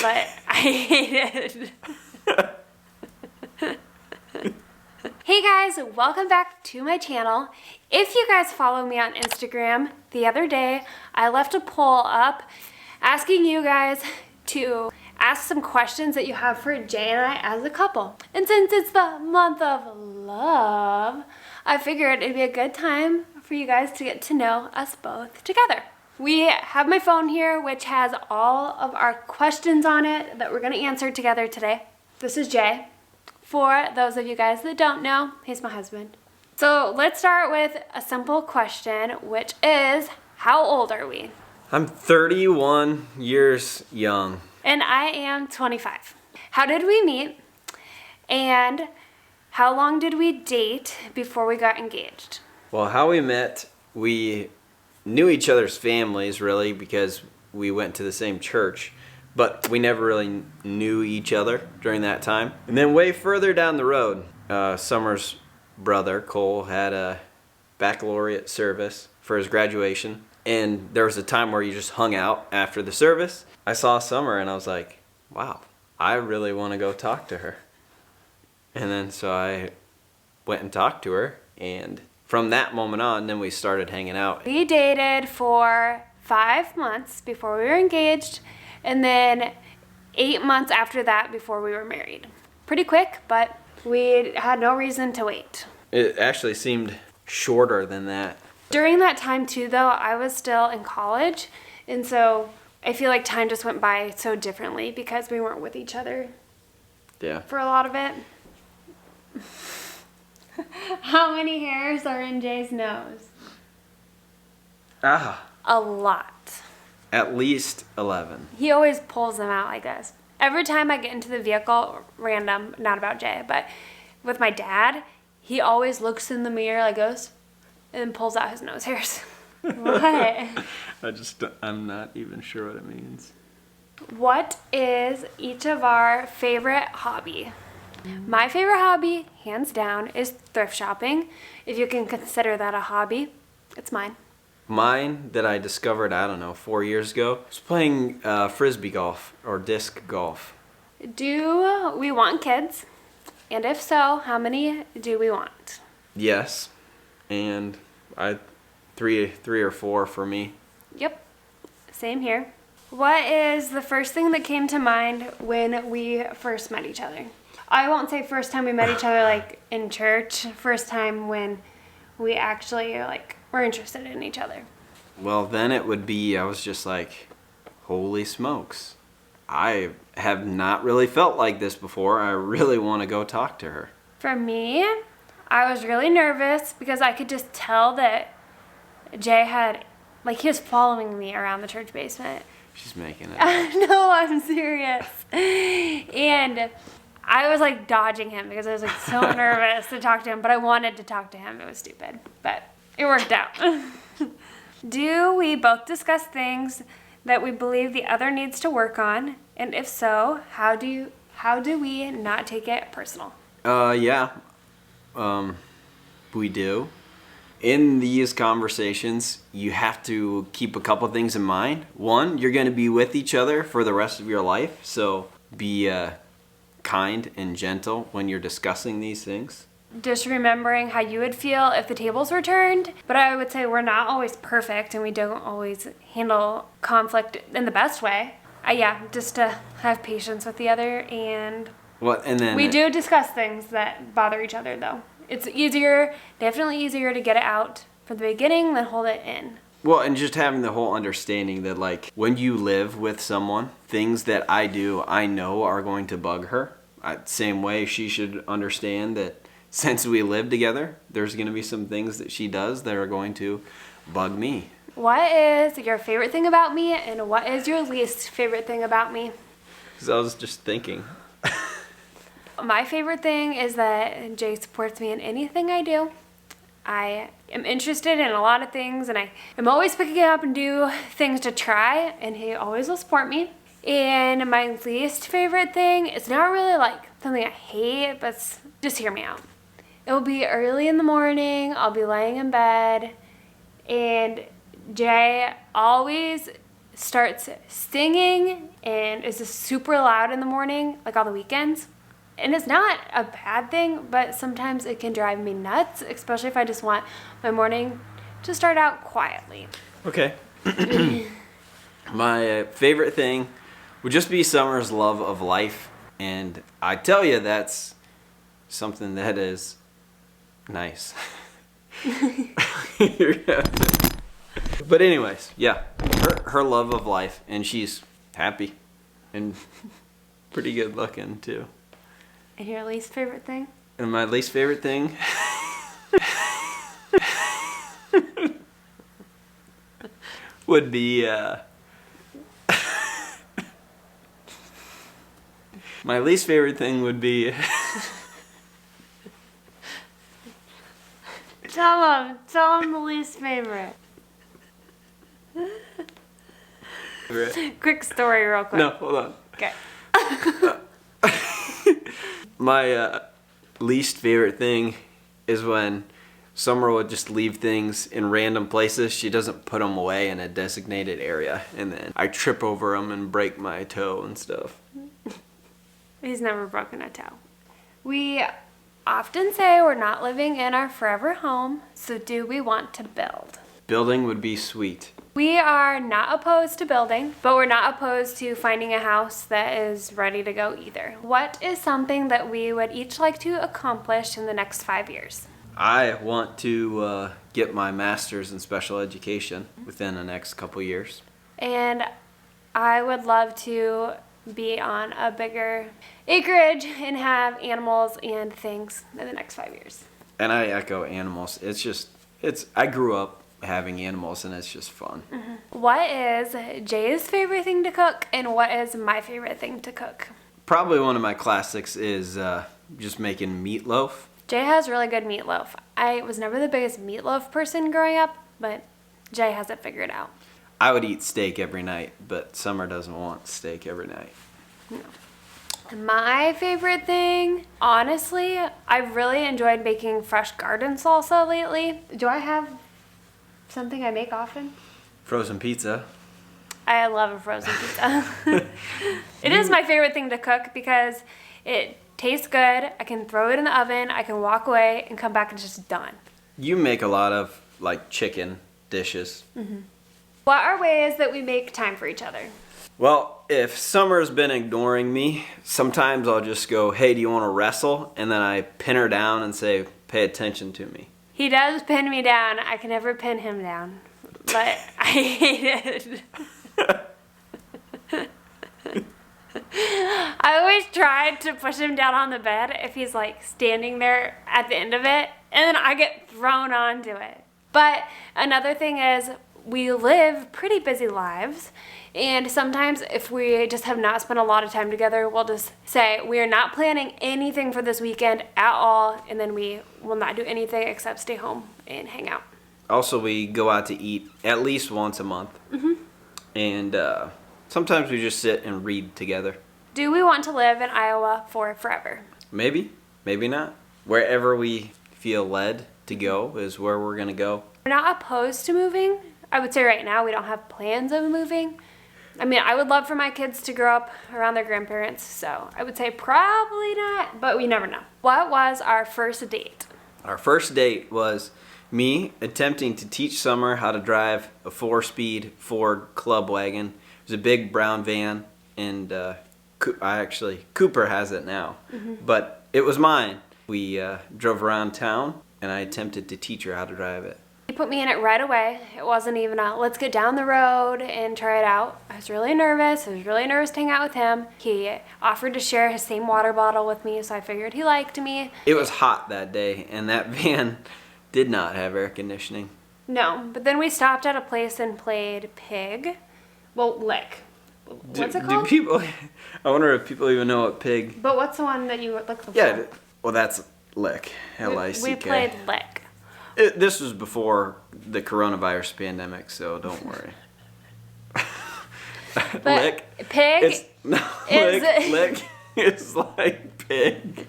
but I hate it. Hey guys, welcome back to my channel. If you guys follow me on Instagram, the other day I left a poll up asking you guys to ask some questions that you have for Jay and I as a couple. And since it's the month of love, I figured it'd be a good time for you guys to get to know us both together. We have my phone here, which has all of our questions on it that we're gonna answer together today. This is Jay. For those of you guys that don't know, he's my husband. So let's start with a simple question, which is, how old are we? I'm 31 years young. And I am 25. How did we meet? And how long did we date before we got engaged? Well, how we met, we knew each other's families really because we went to the same church. But we never really knew each other during that time. And then way further down the road, Summer's brother, Cole, had a baccalaureate service for his graduation. And there was a time where you just hung out after the service. I saw Summer and I was like, wow, I really want to go talk to her. And then so I went and talked to her. And from that moment on, then we started hanging out. We dated for 5 months before we were engaged. And then 8 months after that before we were married. Pretty quick, but we had no reason to wait. It actually seemed shorter than that. During that time too, though, I was still in college. And so I feel like time just went by so differently because we weren't with each other. Yeah. For a lot of it. How many hairs are in Jay's nose? Ah. A lot. At least 11. He always pulls them out like this. Every time I get into the vehicle, random, not about Jay, but with my dad, he always looks in the mirror like this and pulls out his nose hairs. What? I'm not even sure what it means. What is each of our favorite hobby? My favorite hobby, hands down, is thrift shopping. If you can consider that a hobby, it's mine. Mine that I discovered, 4 years ago, was playing frisbee golf or disc golf. Do we want kids? And if so, how many do we want? Yes, and three or four for me. Yep, same here. What is the first thing that came to mind when we first met each other? I won't say first time we met each other like in church, first time when we actually were interested in each other. Well, then it would be, I was just like, holy smokes. I have not really felt like this before. I really want to go talk to her. For me, I was really nervous because I could just tell that Jay he was following me around the church basement. She's making it. No, I'm serious. And I was dodging him because I was so nervous to talk to him, but I wanted to talk to him. It was stupid, but it worked out. Do we both discuss things that we believe the other needs to work on? And if so, how do we not take it personal? Yeah. We do. In these conversations, you have to keep a couple things in mind. One, you're going to be with each other for the rest of your life, so be kind and gentle when you're discussing these things. Just remembering how you would feel if the tables were turned. But I would say we're not always perfect and we don't always handle conflict in the best way. Just to have patience with the other and then we do discuss things that bother each other though. It's definitely easier to get it out from the beginning than hold it in. Well, and just having the whole understanding that when you live with someone, things that I do, I know are going to bug her. Same way she should understand that since we live together, there's going to be some things that she does that are going to bug me. What is your favorite thing about me and what is your least favorite thing about me? Because I was just thinking. My favorite thing is that Jay supports me in anything I do. I am interested in a lot of things and I am always picking up and do things to try and he always will support me. And my least favorite thing is not really something I hate, but just hear me out. It will be early in the morning, I'll be laying in bed, and Jay always starts singing and is just super loud in the morning, like on the weekends. And it's not a bad thing, but sometimes it can drive me nuts, especially if I just want my morning to start out quietly. Okay. My favorite thing would just be Summer's love of life. And I tell you, that's something that is nice. But anyways, yeah, her love of life, and she's happy and pretty good looking too. And your least favorite thing? And my least favorite thing would be my least favorite thing would be Tell him the least favorite. Quick story real quick. No, hold on. Okay. My least favorite thing is when Summer would just leave things in random places. She doesn't put them away in a designated area, and then I trip over them and break my toe and stuff. He's never broken a toe. We often say we're not living in our forever home, so do we want to build? Building would be sweet. We are not opposed to building, but we're not opposed to finding a house that is ready to go either. What is something that we would each like to accomplish in the next 5 years? I want to get my master's in special education within the next couple years. And I would love to be on a bigger acreage and have animals and things in the next 5 years. And I echo animals. I grew up having animals, and it's just fun. Mm-hmm. What is Jay's favorite thing to cook, and what is my favorite thing to cook? Probably one of my classics is just making meatloaf. Jay has really good meatloaf. I was never the biggest meatloaf person growing up, but Jay has it figured out. I would eat steak every night, but Summer doesn't want steak every night. No. My favorite thing, honestly, I've really enjoyed making fresh garden salsa lately. Do I have something I make often? Frozen pizza. I love a frozen pizza. It is my favorite thing to cook because it tastes good. I can throw it in the oven. I can walk away and come back and it's just done. You make a lot of like chicken dishes. Mm-hmm. What are ways that we make time for each other? Well, if Summer's been ignoring me, sometimes I'll just go, hey, do you want to wrestle? And then I pin her down and say, pay attention to me. He does pin me down. I can never pin him down. But I hate it. I always tried to push him down on the bed if he's like standing there at the end of it, and then I get thrown onto it. But another thing is we live pretty busy lives, and sometimes if we just have not spent a lot of time together, we'll just say we are not planning anything for this weekend at all, and then we will not do anything except stay home and hang out. Also, we go out to eat at least once a month. Mm-hmm. And sometimes we just sit and read together. Do we want to live in Iowa for forever? Maybe, maybe not. Wherever we feel led to go is where we're going to go. We're not opposed to moving. I would say right now we don't have plans of moving. I mean, I would love for my kids to grow up around their grandparents, so I would say probably not, but we never know. What was our first date? Our first date was me attempting to teach Summer how to drive a 4-speed Ford club wagon. It was a big brown van, and Cooper has it now, but it was mine. We drove around town, and I attempted to teach her how to drive it. He put me in it right away. It wasn't even a let's get down the road and try it out. I was really nervous. I was really nervous to hang out with him. He offered to share his same water bottle with me, so I figured he liked me. It was hot that day, and that van did not have air conditioning. No, but then we stopped at a place and played Pig. Well, Lick. What's it called? I wonder if people even know what Pig. But what's the one that you look for? Yeah, well, that's Lick. L-I-C-K. We played Lick. This was before the coronavirus pandemic, so don't worry. Lick. Pig Lick is like pig,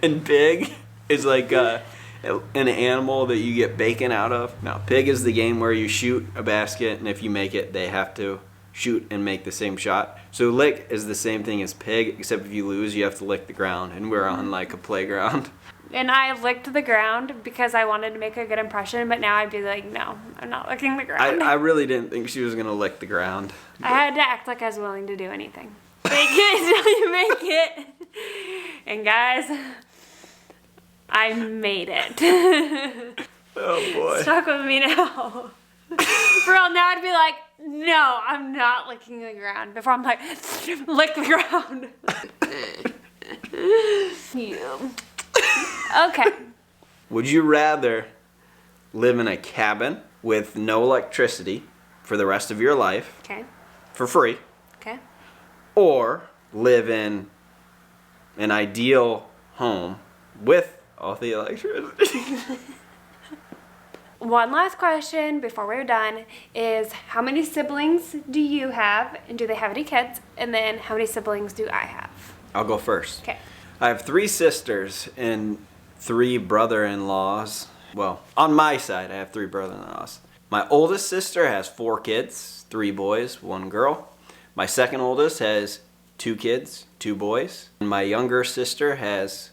and pig is like an animal that you get bacon out of. Now, Pig is the game where you shoot a basket, and if you make it, they have to shoot and make the same shot. So lick is the same thing as pig, except if you lose, you have to lick the ground, and we're on like a playground. And I licked the ground because I wanted to make a good impression, but now I'd be like, no, I'm not licking the ground. I really didn't think she was gonna lick the ground. I had to act like I was willing to do anything. Make it till you make it. And guys, I made it. Oh boy. Stuck with me now. For real, now I'd be like, no, I'm not licking the ground. Before I'm like, lick the ground. You. Okay. Would you rather live in a cabin with no electricity for the rest of your life Okay. for free, Okay. or live in an ideal home with all the electricity? One last question before we're done is, how many siblings do you have, and do they have any kids? And then how many siblings do I have? I'll go first. Okay. I have 3 sisters and 3 brother-in-laws. Well, on my side, I have 3 brother-in-laws. My oldest sister has 4 kids, 3 boys, 1 girl. My second oldest has 2 kids, 2 boys. And my younger sister has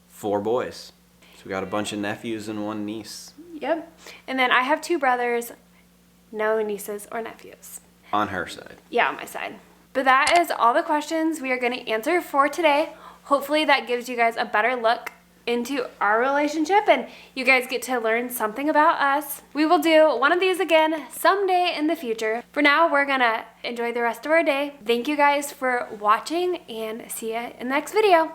4 boys. So we got a bunch of nephews and 1 niece. Yep. And then I have 2 brothers, no nieces or nephews. On her side. Yeah, on my side. But that is all the questions we are going to answer for today. Hopefully that gives you guys a better look into our relationship and you guys get to learn something about us. We will do one of these again someday in the future. For now, we're going to enjoy the rest of our day. Thank you guys for watching and see you in the next video.